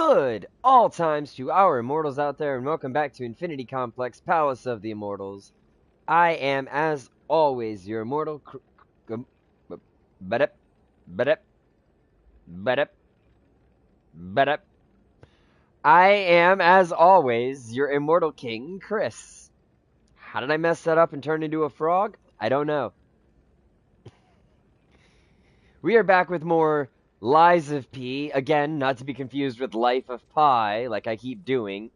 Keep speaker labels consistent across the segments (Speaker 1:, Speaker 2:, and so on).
Speaker 1: Good all times to our immortals out there, and welcome back to Infinity Complex Palace of the Immortals. I am, as always, your immortal. Badup, badup, badup, badup. I am, as always, your immortal king, Chris. How did I mess that up and turn into a frog? I don't know. We are back with more Lies of P. Again, not to be confused with Life of Pi, like I keep doing.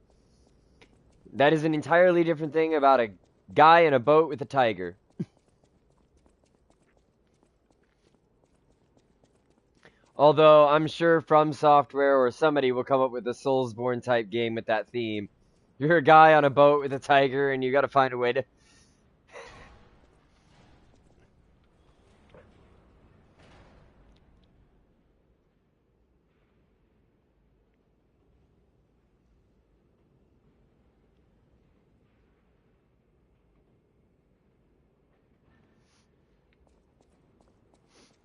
Speaker 1: That is an entirely different thing about a guy in a boat with a tiger. Although, I'm sure From Software or somebody will come up with a Soulsborne type game with that theme. You're a guy on a boat with a tiger and you gotta find a way to...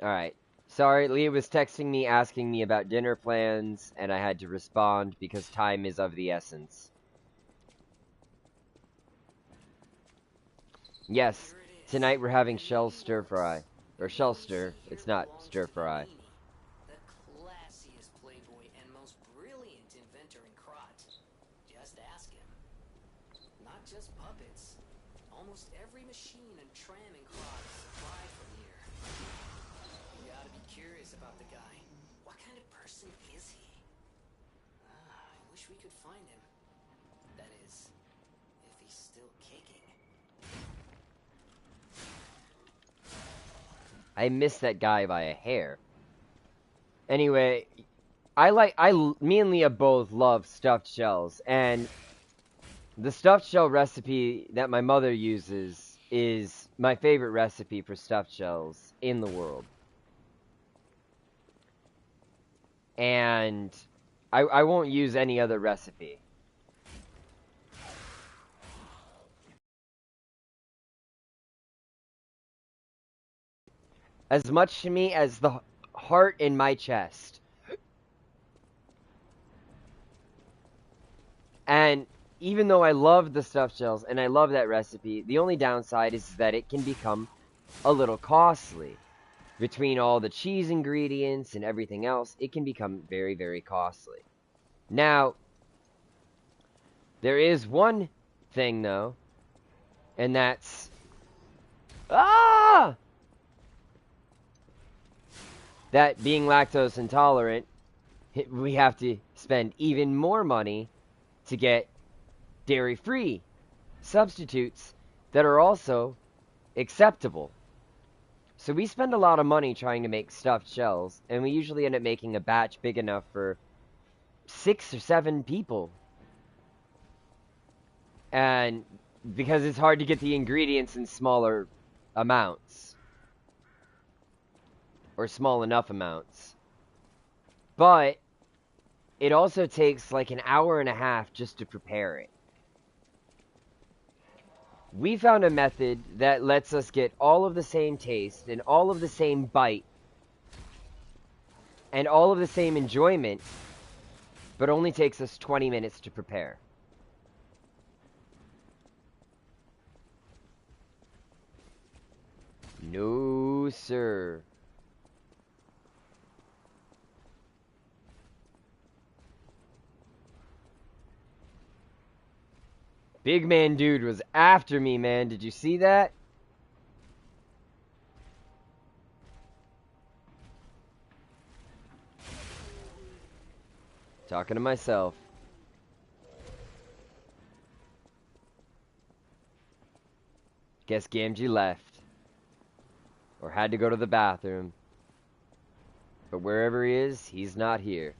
Speaker 1: Alright. Sorry, Leah was texting me asking me about dinner plans, and I had to respond because time is of the essence. Yes, tonight we're having shell stir fry. Or shell stir. It's not stir fry.
Speaker 2: The classiest playboy and most brilliant inventor in Krot. Just ask him. Not just puppets. Almost every machine and tram in Krot is supplied from here. You gotta be curious about the guy. What kind of person is he? I wish we could find him. That is, if he's still kicking.
Speaker 1: I missed that guy by a hair. Anyway, me and Leah both love stuffed shells, and the stuffed shell recipe that my mother uses is my favorite recipe for stuffed shells in the world. And I won't use any other recipe. As much to me as the heart in my chest. And even though I love the stuffed shells and I love that recipe, the only downside is that it can become a little costly. Between all the cheese ingredients and everything else, it can become very, very costly. Now, there is one thing though, and that's... that being lactose intolerant, we have to spend even more money to get dairy-free substitutes that are also acceptable. So we spend a lot of money trying to make stuffed shells, and we usually end up making a batch big enough for 6 or 7 people. And because it's hard to get the ingredients in smaller amounts. Or small enough amounts. But it also takes like an hour and a half just to prepare it. We found a method that lets us get all of the same taste and all of the same bite and all of the same enjoyment, but only takes us 20 minutes to prepare. No, sir. Big man dude was after me, man. Did you see that? Talking to myself. Guess Gamgee left. Or had to go to the bathroom. But wherever he is, he's not here.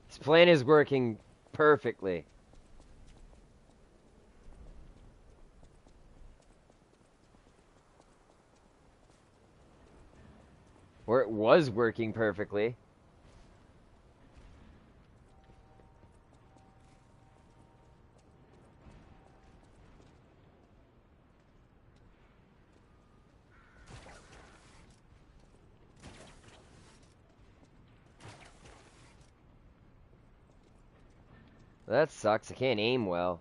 Speaker 1: His plan is working perfectly. Or it was working perfectly. Well, that sucks. I can't aim well.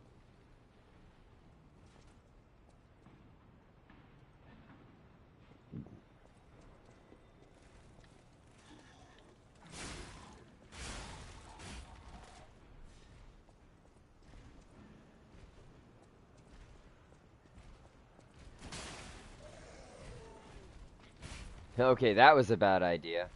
Speaker 1: Okay, that was a bad idea.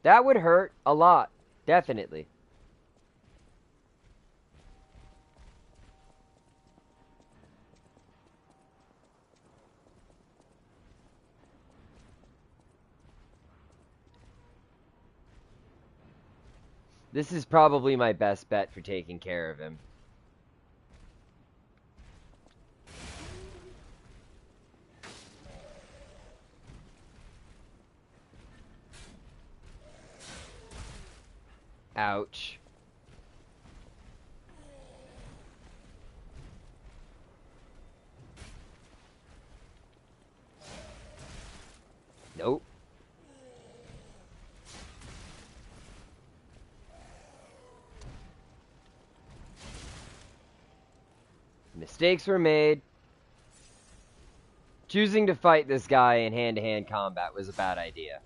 Speaker 1: That would hurt a lot. Definitely. This is probably my best bet for taking care of him. Ouch. Nope. Mistakes were made. Choosing to fight this guy in hand-to-hand combat was a bad idea.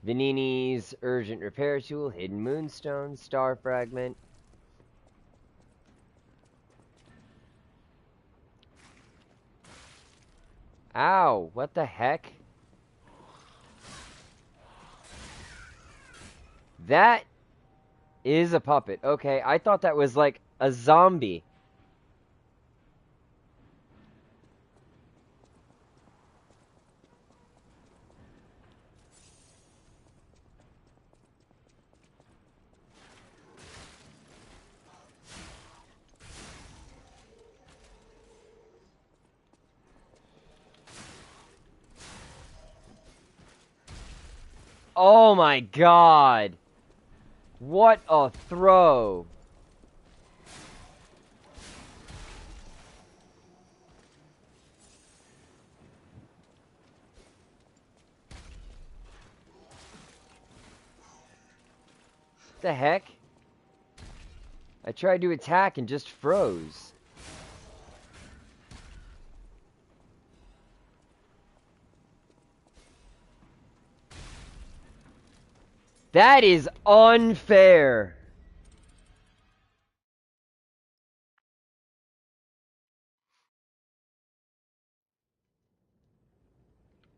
Speaker 1: Vanini's urgent repair tool, hidden moonstone, star fragment. Ow, what the heck? That is a puppet. Okay, I thought that was like a zombie. Oh my god. What a throw. What the heck? I tried to attack and just froze. That is unfair.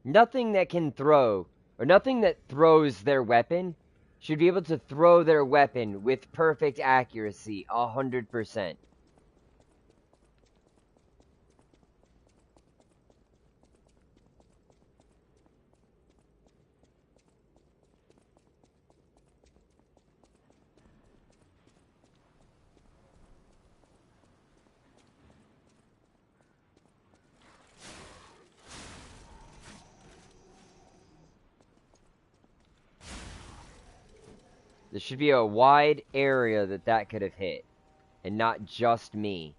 Speaker 1: Nothing that can throw, or nothing that throws their weapon, should be able to throw their weapon with perfect accuracy, 100%. There should be a wide area that could have hit, and not just me.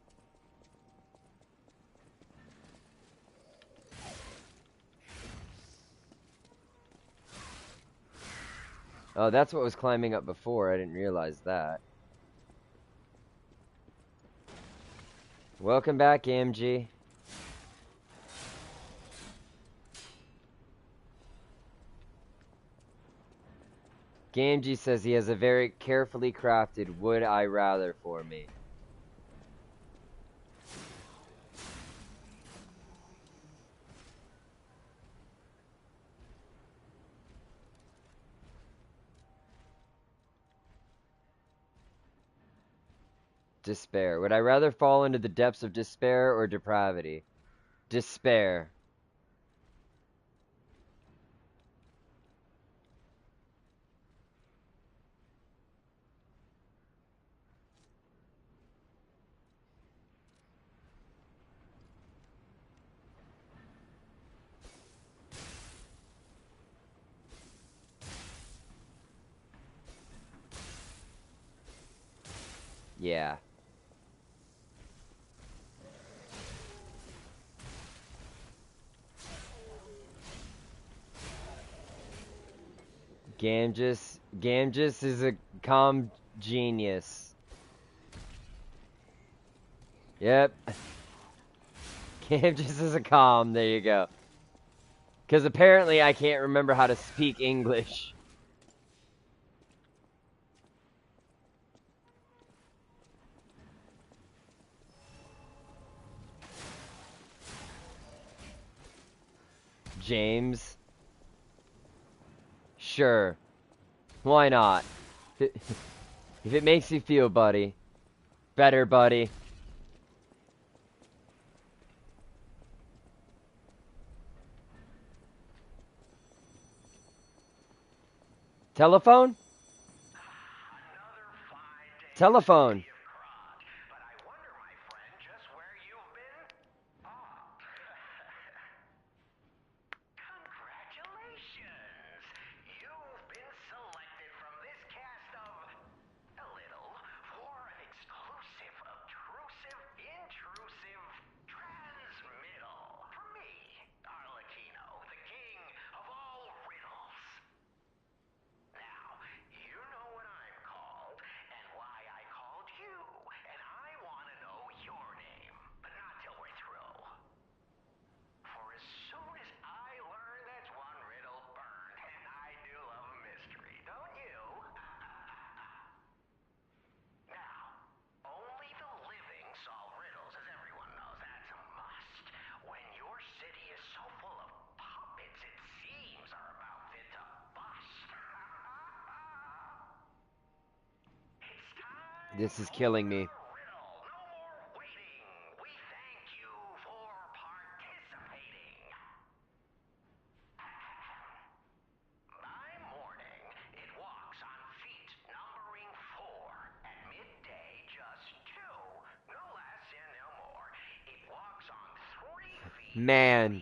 Speaker 1: Oh, that's what was climbing up before. I didn't realize that. Welcome back, AMG. GameG says he has a very carefully crafted would I rather for me. Despair. Would I rather fall into the depths of despair or depravity? Despair. Yeah. Gamgis is a calm genius. Yep. Gamgis is a calm, there you go. Because apparently I can't remember how to speak English. James? Sure. Why not? If it makes you feel, buddy. Better, buddy. Telephone? Telephone. This is killing me. Man.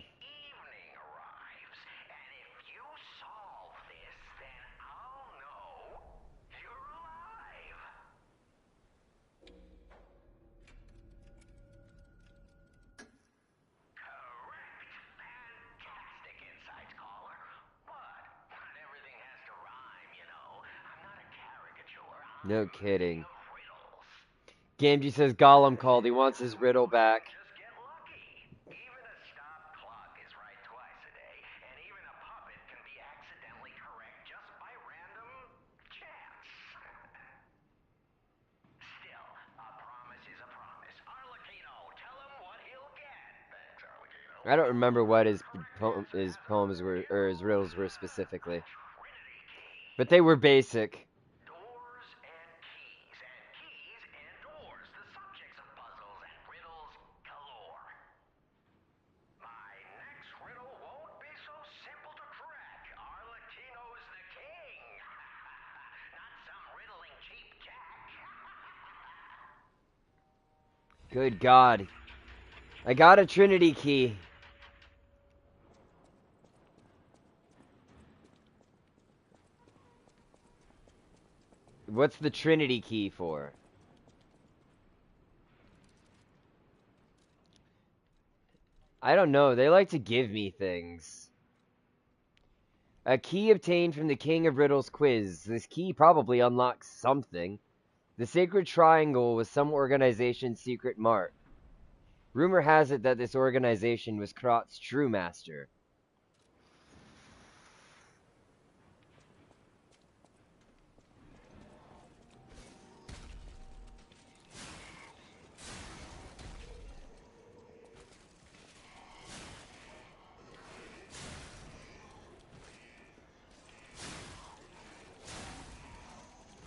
Speaker 1: No kidding. Gamgee says Gollum called. He wants his riddle back. I don't remember what his poems were, or his riddles were specifically. But they were basic. Good God. I got a Trinity key. What's the Trinity key for? I don't know. They like to give me things. A key obtained from the King of Riddles quiz. This key probably unlocks something. The Sacred Triangle was some organization's secret mark. Rumor has it that this organization was Krot's true master.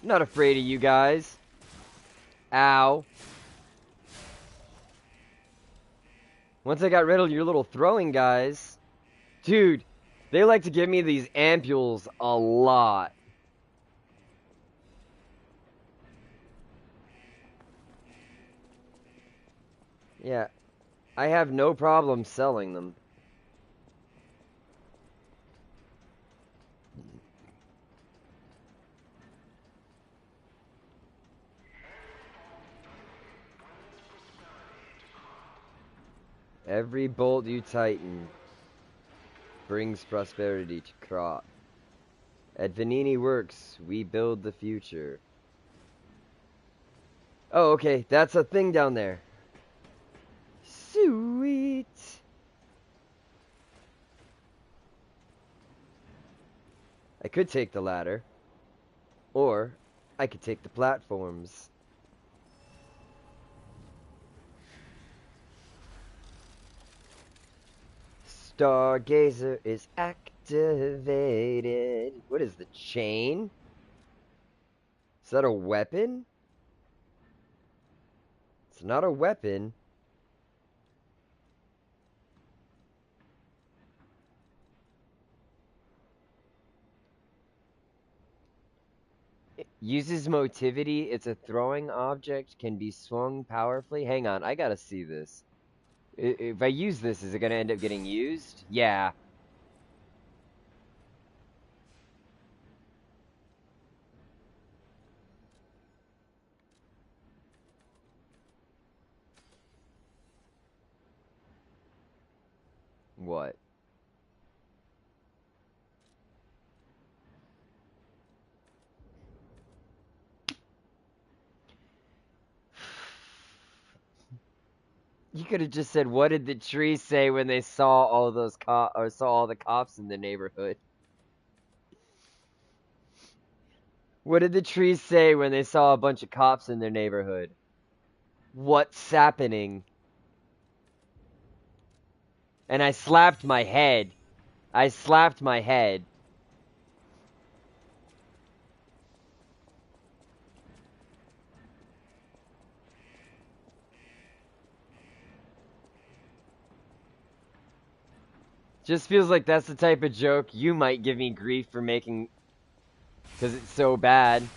Speaker 1: I'm not afraid of you guys. Ow. Once I got rid of your little throwing guys. Dude, they like to give me these ampules a lot. Yeah, I have no problem selling them. Every bolt you tighten brings prosperity to crop. At Vanini Works, we build the future. Oh, okay, that's a thing down there. Sweet. I could take the ladder, or I could take the platforms. Stargazer is activated. What is the chain? Is that a weapon? It's not a weapon. It uses motivity. It's a throwing object. Can be swung powerfully. Hang on, I gotta see this. If I use this, is it gonna end up getting used? Yeah. What? You could have just said, "What did the tree say when they saw all those or saw all the cops in the neighborhood?" What did the trees say when they saw a bunch of cops in their neighborhood? What's happening? And I slapped my head. I slapped my head. Just feels like that's the type of joke you might give me grief for making because it's so bad.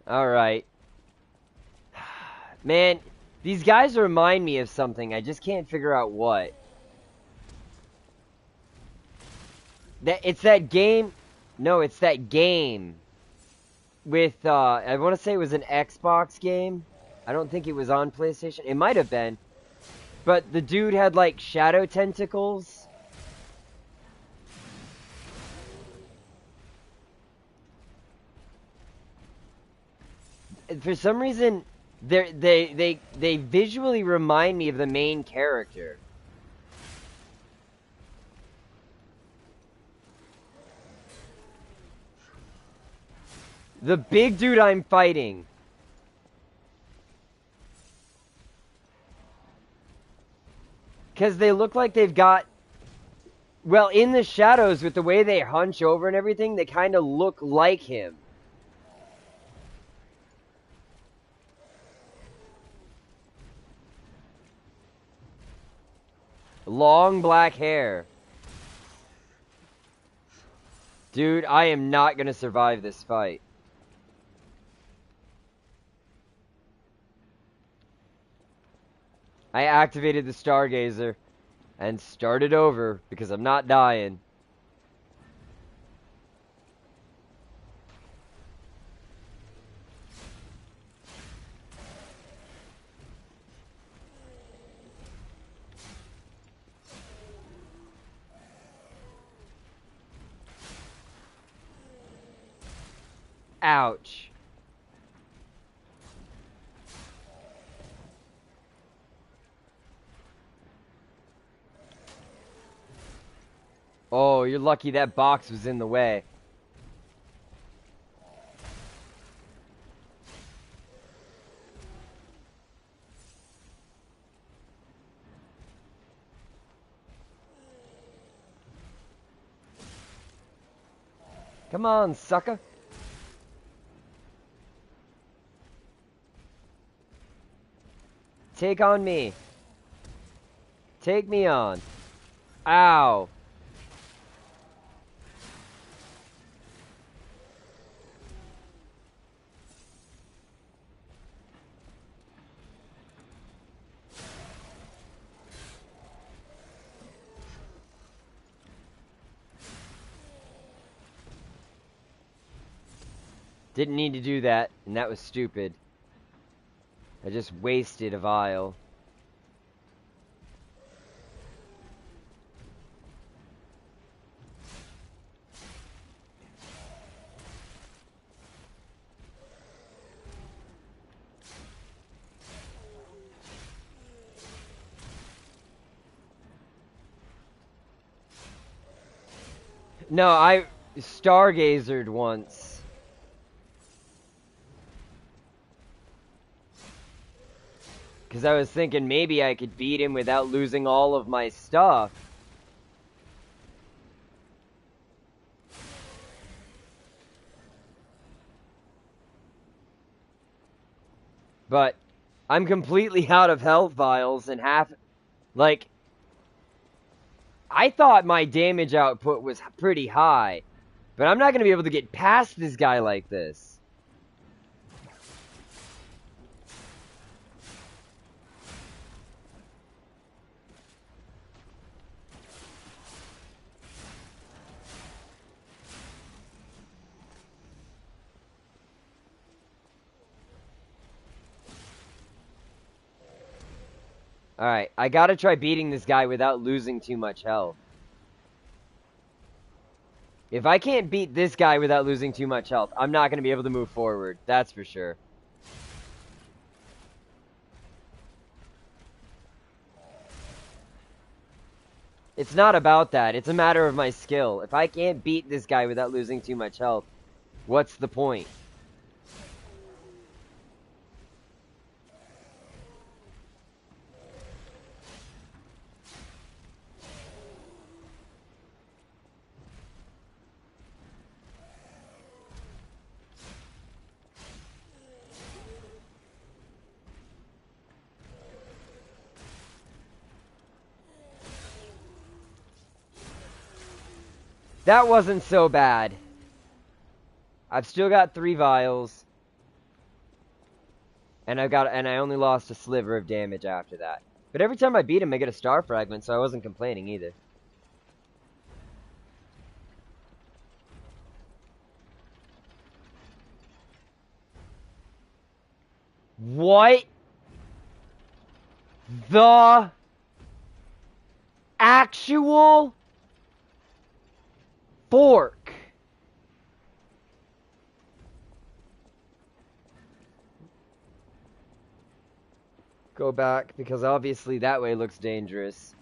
Speaker 1: Alright. Man, these guys remind me of something. I just can't figure out what. It's that game. No, it's that game with I want to say it was an Xbox game. I don't think it was on PlayStation. It might have been. But the dude had like shadow tentacles. For some reason they visually remind me of the main character. The big dude I'm fighting. Because they look like they've got... Well, in the shadows, with the way they hunch over and everything, they kind of look like him. Long black hair. Dude, I am not going to survive this fight. I activated the Stargazer and started over because I'm not dying. Ouch. Oh, you're lucky that box was in the way. Come on, sucker. Take on me. Take me on. Ow. Didn't need to do that, and that was stupid. I just wasted a vial. No, I stargazered once. Because I was thinking maybe I could beat him without losing all of my stuff. But I'm completely out of health vials and half... Like, I thought my damage output was pretty high. But I'm not going to be able to get past this guy like this. Alright, I gotta try beating this guy without losing too much health. If I can't beat this guy without losing too much health, I'm not gonna be able to move forward. That's for sure. It's not about that. It's a matter of my skill. If I can't beat this guy without losing too much health, what's the point? That wasn't so bad. I've still got 3 vials. And I only lost a sliver of damage after that. But every time I beat him, I get a star fragment, so I wasn't complaining either. What the actual fork? Go back, because obviously that way looks dangerous.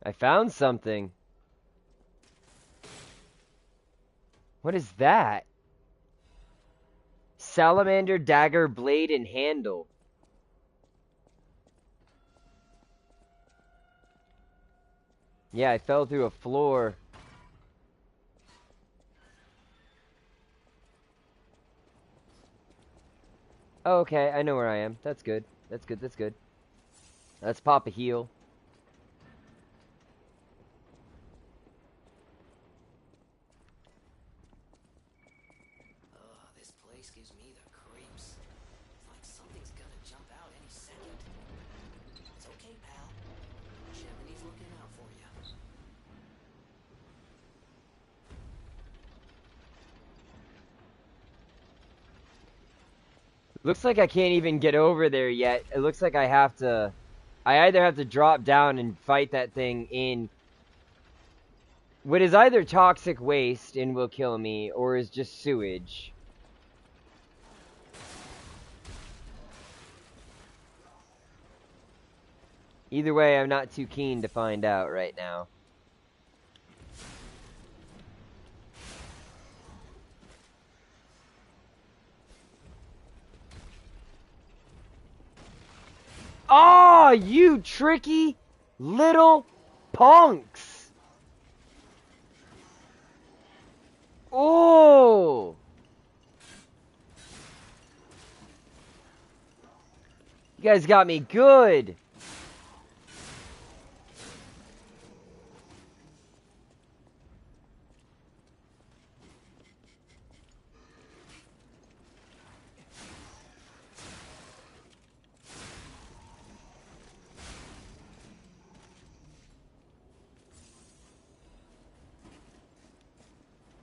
Speaker 1: I found something. What is that? Salamander, dagger, blade, and handle. Yeah, I fell through a floor. Oh, okay, I know where I am. That's good. That's good, that's good. Let's pop a heal.
Speaker 2: This place gives me the creeps. It's like something's gonna jump out any second. It's okay, pal. Gemini's looking out for you.
Speaker 1: Looks like I can't even get over there yet. It looks like I either have to drop down and fight that thing in what is either toxic waste and will kill me, or is just sewage. Either way, I'm not too keen to find out right now. Oh, you tricky little punks! Oh! You guys got me good.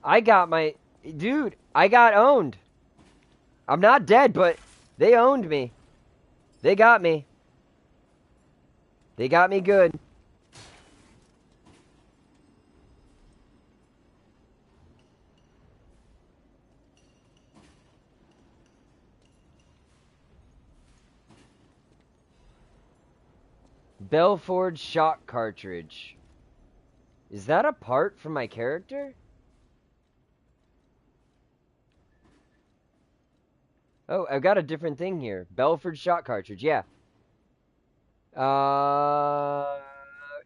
Speaker 1: I got my... Dude, I got owned. I'm not dead, but they owned me. They got me. They got me good. Belford shock cartridge. Is that a part from my character? Oh, I've got a different thing here. Belford shock cartridge, yeah.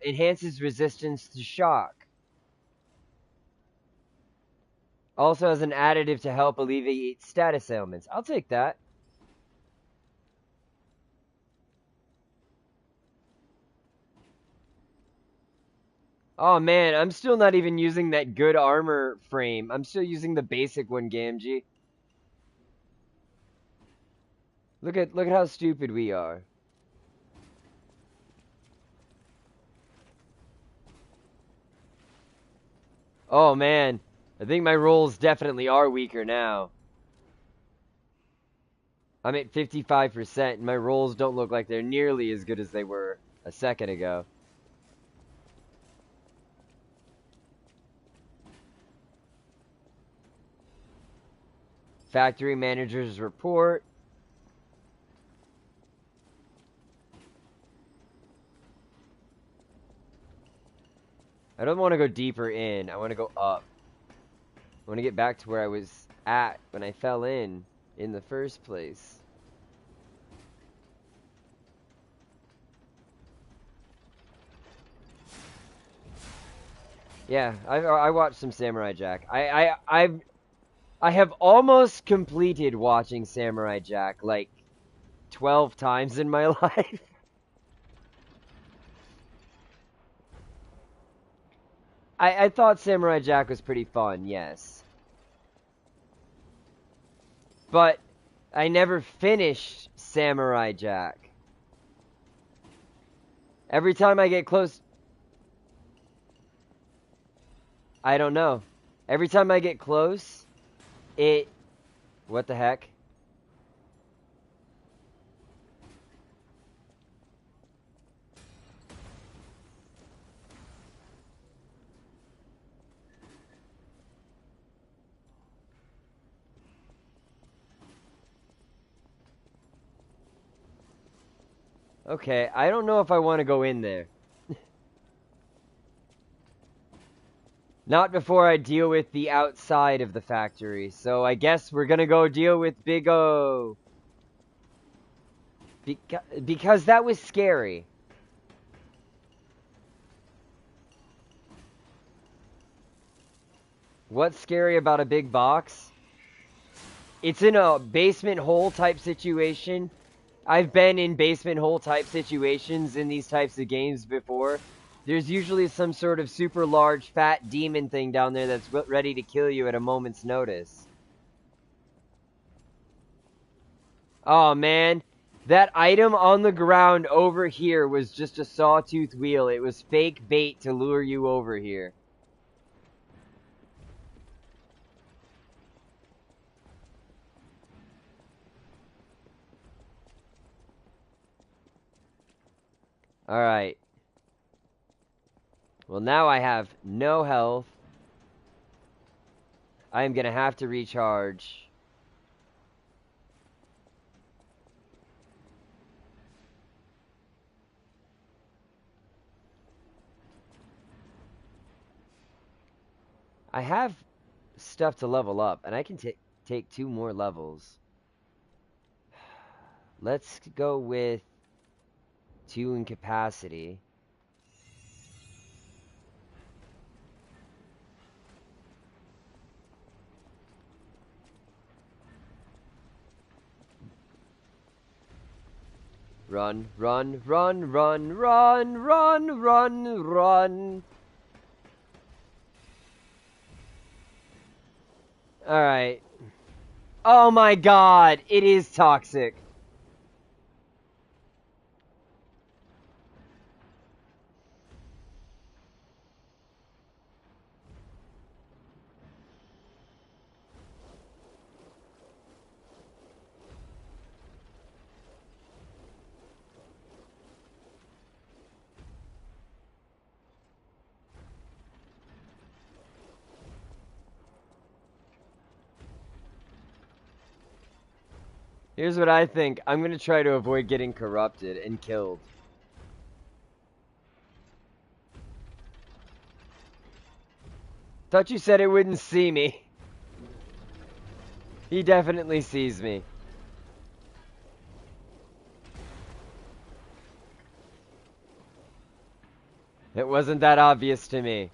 Speaker 1: Enhances resistance to shock. Also has an additive to help alleviate status ailments. I'll take that. Oh man, I'm still not even using that good armor frame. I'm still using the basic one, Gamgee. Look at how stupid we are. Oh man, I think my rolls definitely are weaker now. I'm at 55%, and my rolls don't look like they're nearly as good as they were a second ago. Factory manager's report. I don't want to go deeper in. I want to go up. I want to get back to where I was at when I fell in the first place. Yeah, I watched some Samurai Jack. I have almost completed watching Samurai Jack like 12 times in my life. I thought Samurai Jack was pretty fun, yes. But I never finished Samurai Jack. Every time I get close... I don't know. Every time I get close, it... What the heck? Okay, I don't know if I want to go in there. Not before I deal with the outside of the factory. So I guess we're gonna go deal with Big O. Because that was scary. What's scary about a big box? It's in a basement hole type situation. I've been in basement hole type situations in these types of games before. There's usually some sort of super large fat demon thing down there that's ready to kill you at a moment's notice. Oh man, that item on the ground over here was just a sawtooth wheel. It was fake bait to lure you over here. Alright. Well, now I have no health. I am going to have to recharge. I have stuff to level up, and I can take 2 more levels. Let's go with 2 in capacity. Run, run, run, run, run, run, run, run. Alright. Oh my god, it is toxic. Here's what I think. I'm gonna try to avoid getting corrupted and killed. Thought you said it wouldn't see me. He definitely sees me. It wasn't that obvious to me.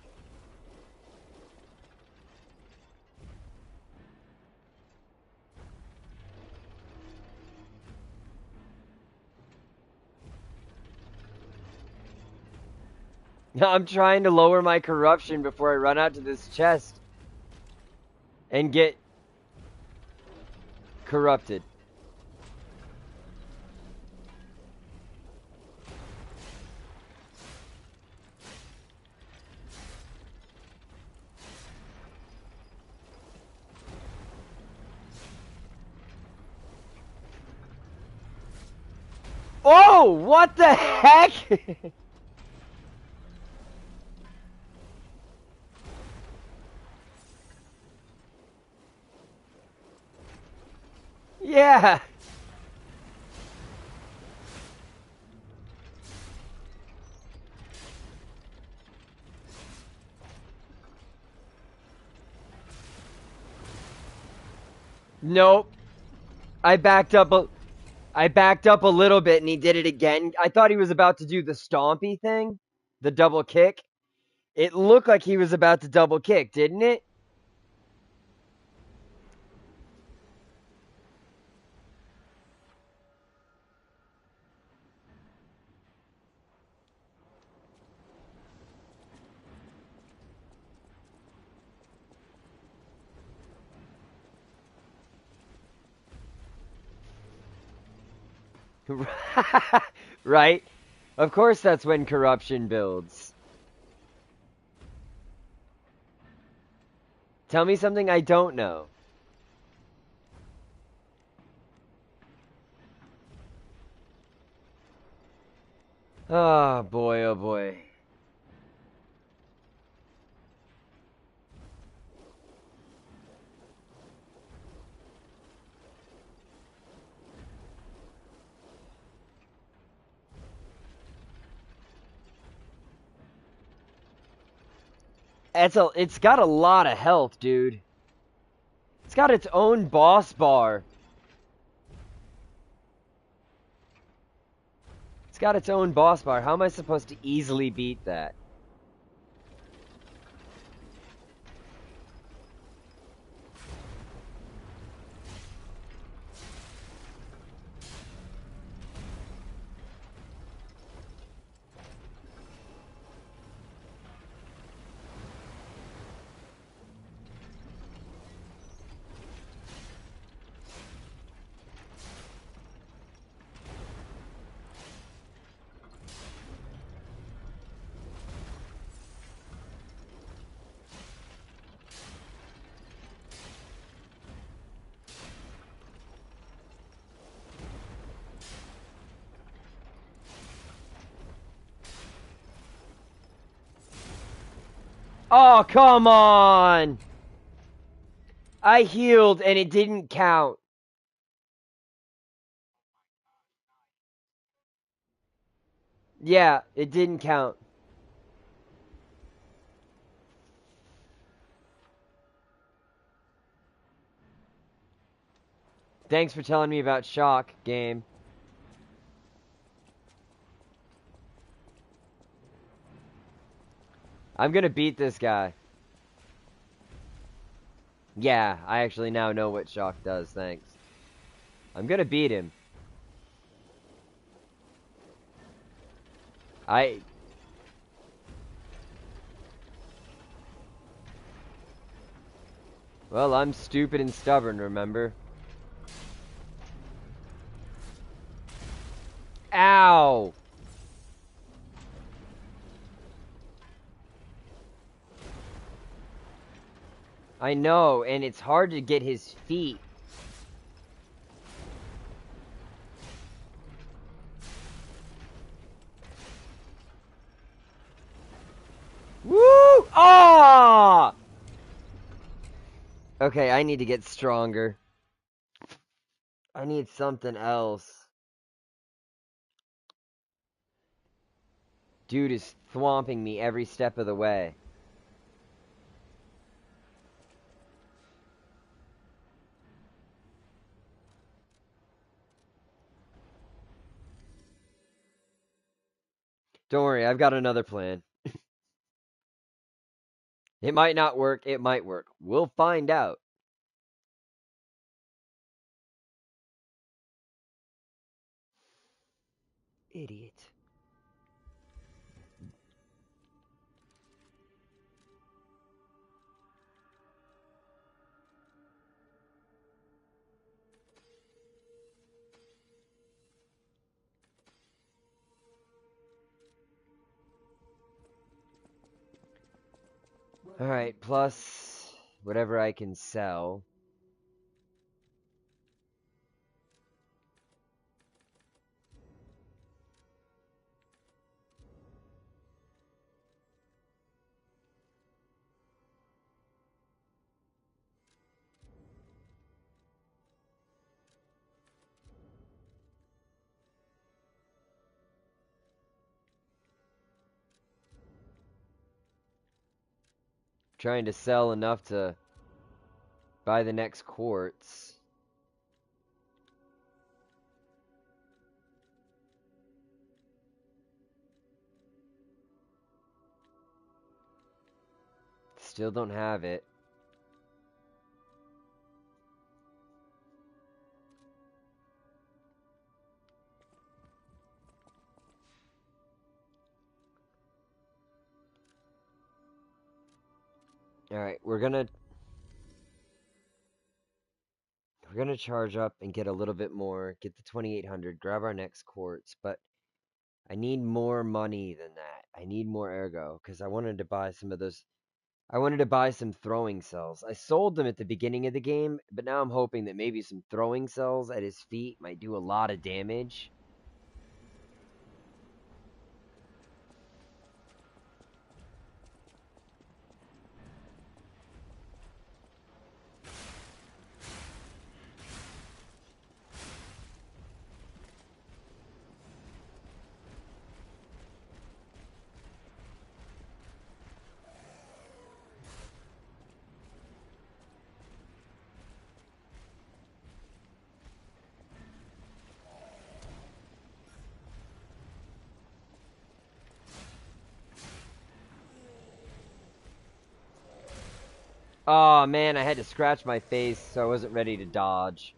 Speaker 1: I'm trying to lower my corruption before I run out to this chest and get corrupted. Oh, what the heck? Yeah. Nope. I backed up a little bit and he did it again. I thought he was about to do the stompy thing, the double kick. It looked like he was about to double kick, didn't it? Right? Of course that's when corruption builds. Tell me something I don't know. Oh boy, oh boy. It's got a lot of health, dude. It's got its own boss bar. It's got its own boss bar. How am I supposed to easily beat that? Oh, come on! I healed and it didn't count. Yeah, it didn't count. Thanks for telling me about shock, game. I'm gonna beat this guy. Yeah, I actually now know what shock does, thanks. I'm gonna beat him. I... Well, I'm stupid and stubborn, remember? Ow! I know, and it's hard to get his feet. Woo! Ah! Okay, I need to get stronger. I need something else. Dude is thwomping me every step of the way. Don't worry, I've got another plan. It might not work, it might work. We'll find out. Idiot. Alright, plus whatever I can sell. Trying to sell enough to buy the next quartz. Still don't have it. Alright, we're gonna charge up and get a little bit more, get the 2800, grab our next quartz, but I need more money than that. I need more ergo, because I wanted to buy some of those. I wanted to buy some throwing cells. I sold them at the beginning of the game, but now I'm hoping that maybe some throwing cells at his feet might do a lot of damage. Oh man, I had to scratch my face, so I wasn't ready to dodge.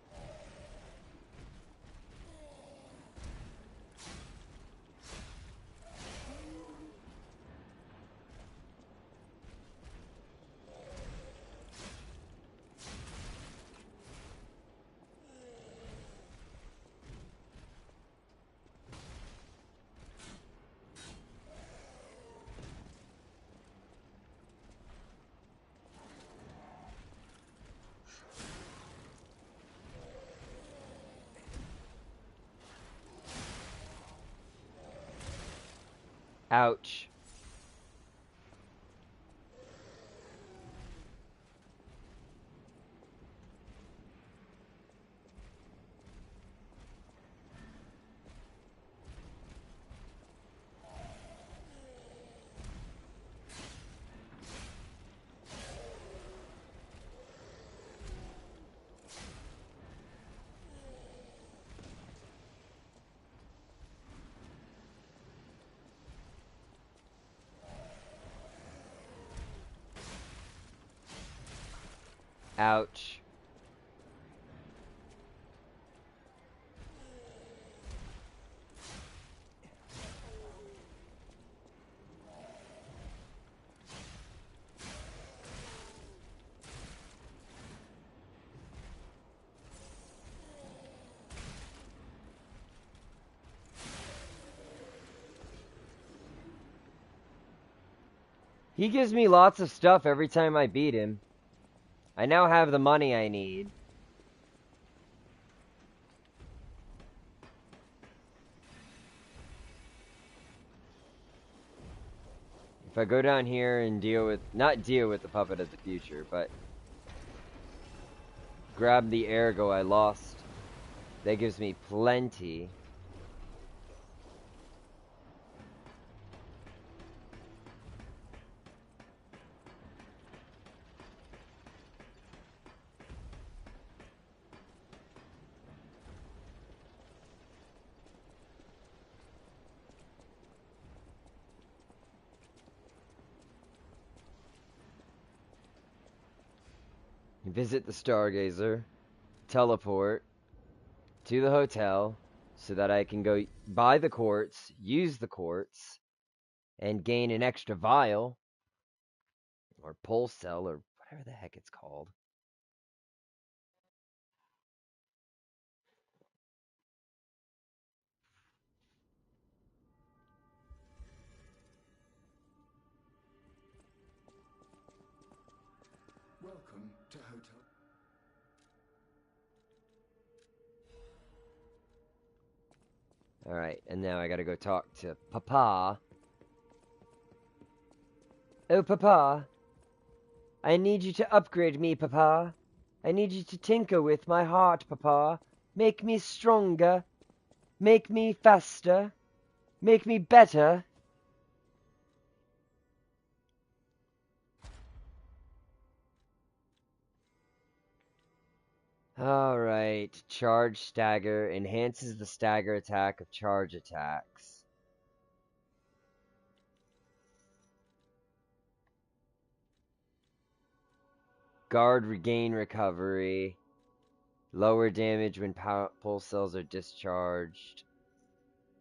Speaker 1: Ouch. Ouch. He gives me lots of stuff every time I beat him. I now have the money I need. If I go down here and not deal with the puppet of the future, but grab the ergo I lost, that gives me plenty. Visit the Stargazer, teleport to the hotel so that I can go buy the quartz, use the quartz, and gain an extra vial or pulse cell or whatever the heck it's called.
Speaker 3: Welcome to Hotel.
Speaker 1: Alright, and now I gotta go talk to Papa. Oh, Papa. I need you to upgrade me, Papa. I need you to tinker with my heart, Papa. Make me stronger. Make me faster. Make me better. Alright, charge stagger enhances the stagger attack of charge attacks. Guard regain recovery. Lower damage when pulse cells are discharged.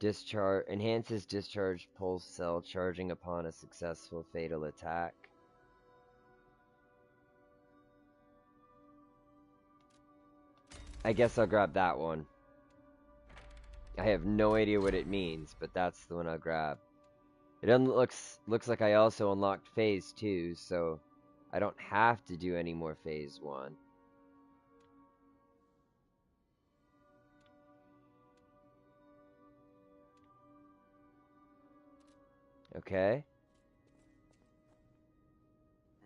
Speaker 1: Enhances discharged pulse cell charging upon a successful fatal attack. I guess I'll grab that one. I have no idea what it means, but that's the one I'll grab. It looks like I also unlocked phase 2, so I don't have to do any more phase 1. Okay.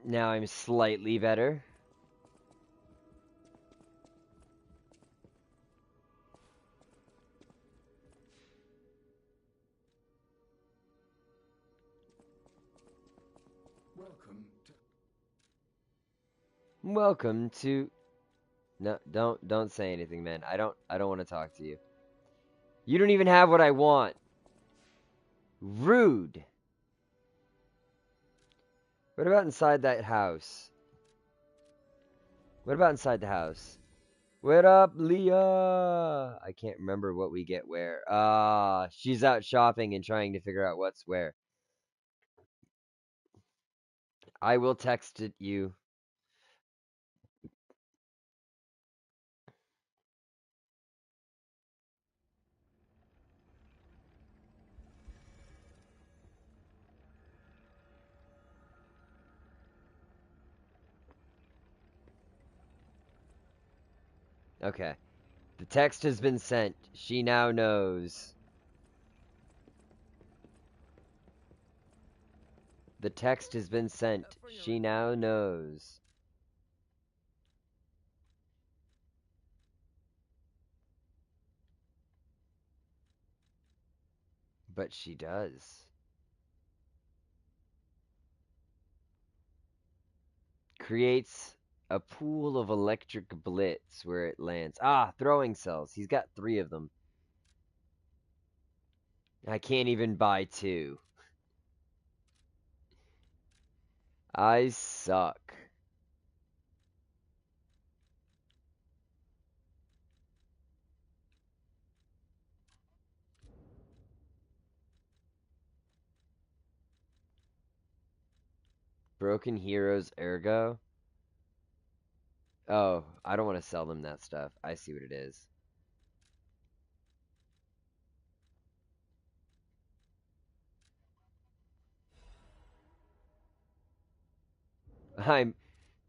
Speaker 1: Now I'm slightly better. Welcome to No, don't say anything, man. I don't want to talk to you. You don't even have what I want. Rude. What about inside that house? What about inside the house? What up, Leah? I can't remember what we get where. She's out shopping and trying to figure out what's where. I will text it you. Okay. The text has been sent. She now knows. The text has been sent. She now knows. But she does. Creates a pool of electric blitz where it lands. Throwing cells. He's got 3 of them. I can't even buy 2. I suck. Broken Heroes Ergo? Oh, I don't want to sell them that stuff. I see what it is. I'm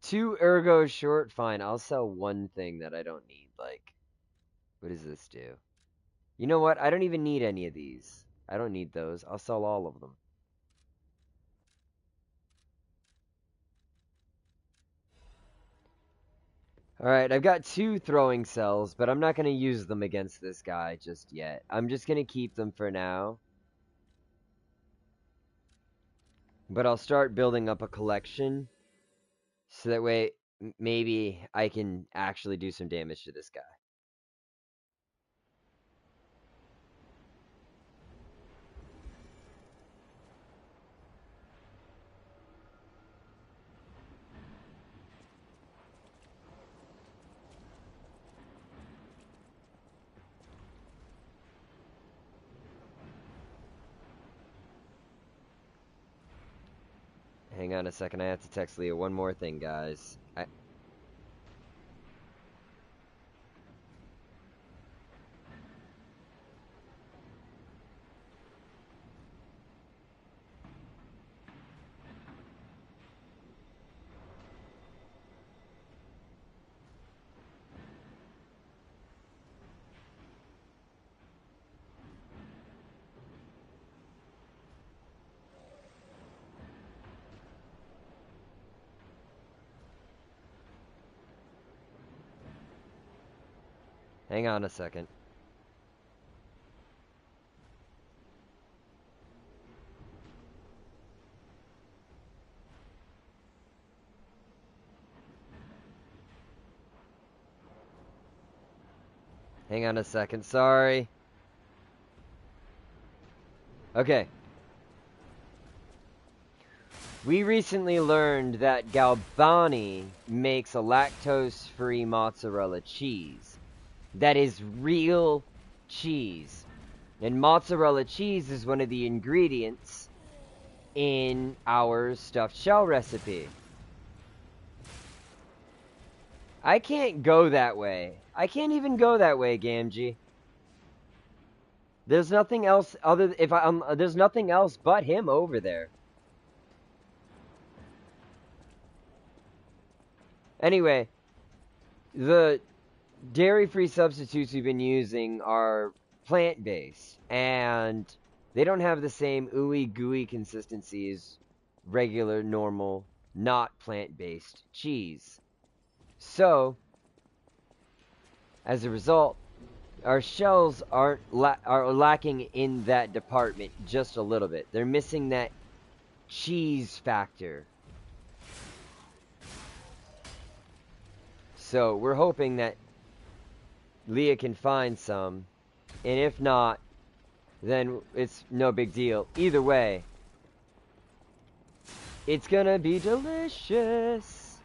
Speaker 1: 2 ergo short. Fine, I'll sell one thing that I don't need. Like, what does this do? You know what? I don't even need any of these. I don't need those. I'll sell all of them. Alright, I've got 2 throwing cells, but I'm not going to use them against this guy just yet. I'm just going to keep them for now. But I'll start building up a collection. So that way, maybe I can actually do some damage to this guy. Hang on a second, I have to text Leah one more thing, guys. Hang on a second. Hang on a second, sorry. Okay. We recently learned that Galbani makes a lactose-free mozzarella cheese. That is real cheese. And mozzarella cheese is one of the ingredients in our stuffed shell recipe. I can't go that way. I can't even go that way, Gamgee. There's nothing else other there's nothing else but him over there. Anyway, the dairy-free substitutes we've been using are plant-based, and they don't have the same ooey gooey consistency as regular, normal, not plant-based cheese. So, as a result, our shells are lacking in that department just a little bit. They're missing that cheese factor. So we're hoping that Leah can find some, and if not, then it's no big deal. Either way, it's gonna be delicious.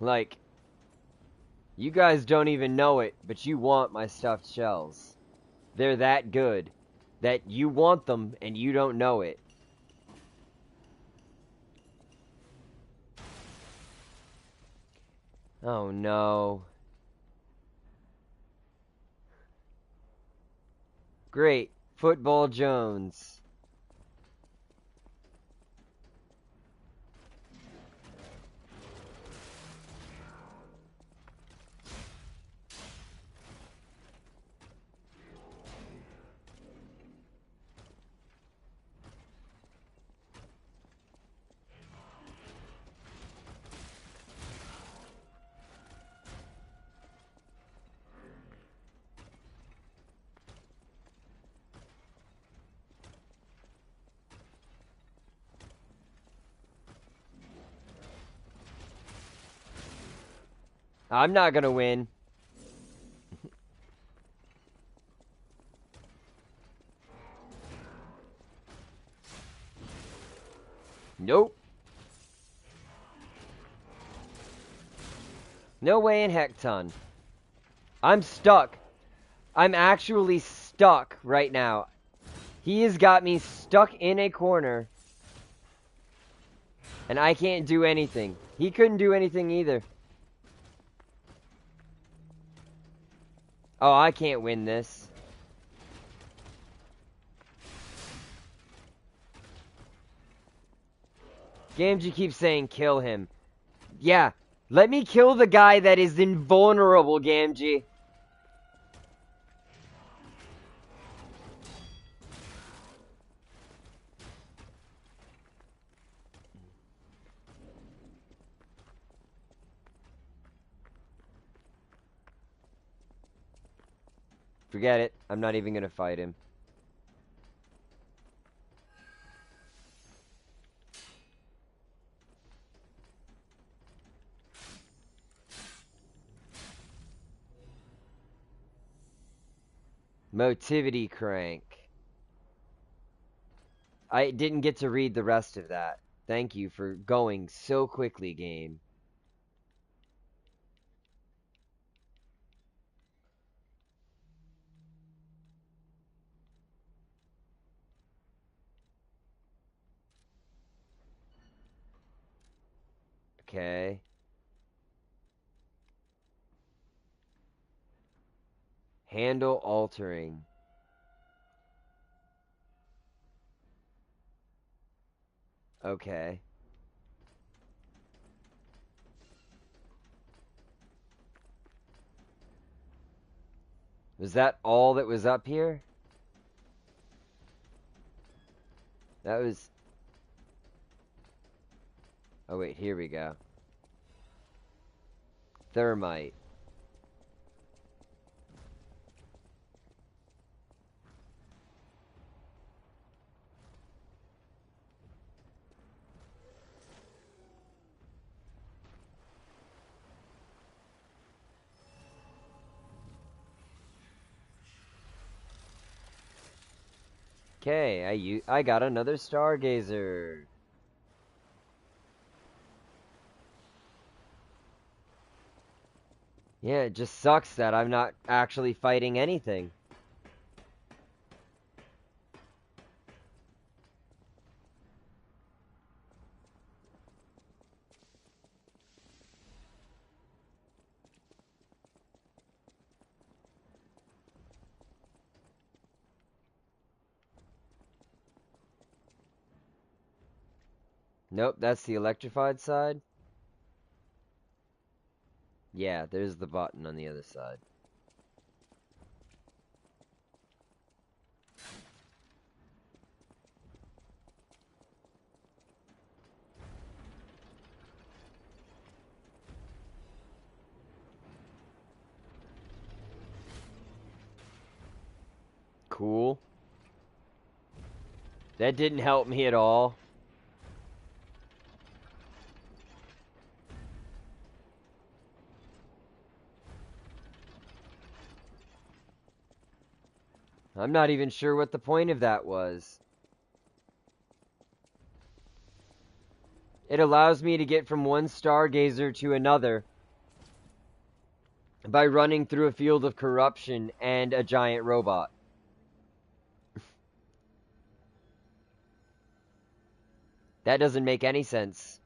Speaker 1: Like, you guys don't even know it, but you want my stuffed shells. They're that good that you want them and you don't know it. Oh no. Great. Football Jones. I'm not gonna win. Nope. No way in heck, ton. I'm stuck. I'm actually stuck right now. He has got me stuck in a corner. And I can't do anything. He couldn't do anything either. Oh, I can't win this. Gamgee keeps saying kill him. Yeah, let me kill the guy that is invulnerable, Gamgee. Forget it. I'm not even gonna fight him. Motivity crank. I didn't get to read the rest of that. Thank you for going so quickly, game. Okay. Handle altering. Okay. Was that all that was up here? That was... Oh wait, here we go. Thermite. Okay, I got another stargazer. Yeah, it just sucks that I'm not actually fighting anything. Nope, that's the electrified side. Yeah, there's the button on the other side. Cool. That didn't help me at all. I'm not even sure what the point of that was. It allows me to get from one stargazer to another by running through a field of corruption and a giant robot. That doesn't make any sense.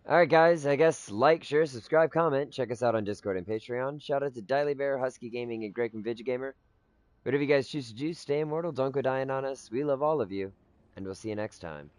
Speaker 1: Alright guys, I guess like, share, subscribe, comment, check us out on Discord and Patreon. Shout out to Diley Bear, Husky Gaming, and Greg from Vigigamer. Whatever you guys choose to do, stay immortal, don't go dying on us. We love all of you, and we'll see you next time.